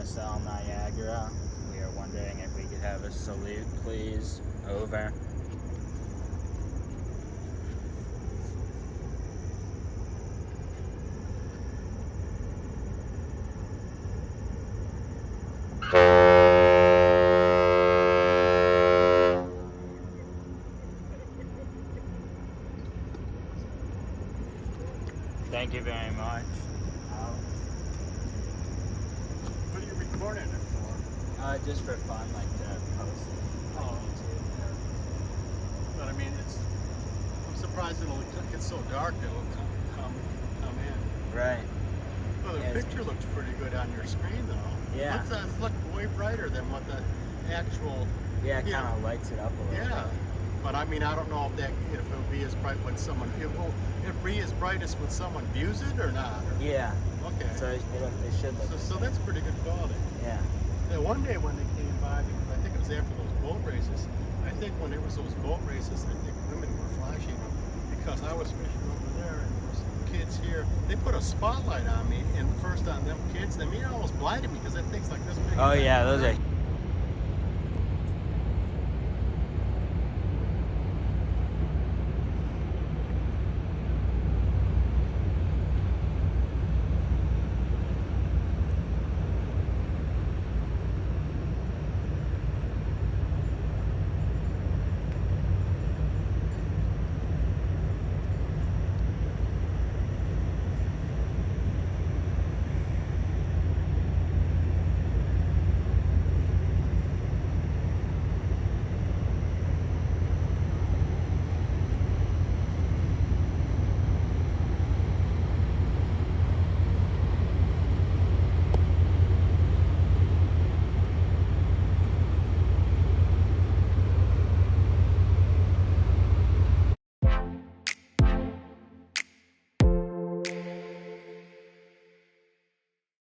KSL Niagara. We are wondering if we could have a salute, please. Over. Thank you very much. What are you recording it for? Just for fun, like to post it on YouTube. But I mean, I'm surprised it'll get so dark that it'll come in. Right. Well, the picture looks pretty good on your screen, though. Yeah. It looks way brighter than what the actual. Yeah, it kind of lights it up a little Yeah. bit. But I mean, I don't know if it'll be as bright when someone. It be as bright as when someone views it or not. Yeah. Okay. So it should look. So that's pretty good quality. Yeah. Yeah, one day when they came by, because I think it was after those boat races, I think when it was those boat races, I think women were flashing them because I was fishing over there and there was kids here. They put a spotlight on me and first on them kids. I mean, it almost blinded me because that thing's like this big. Oh yeah, those are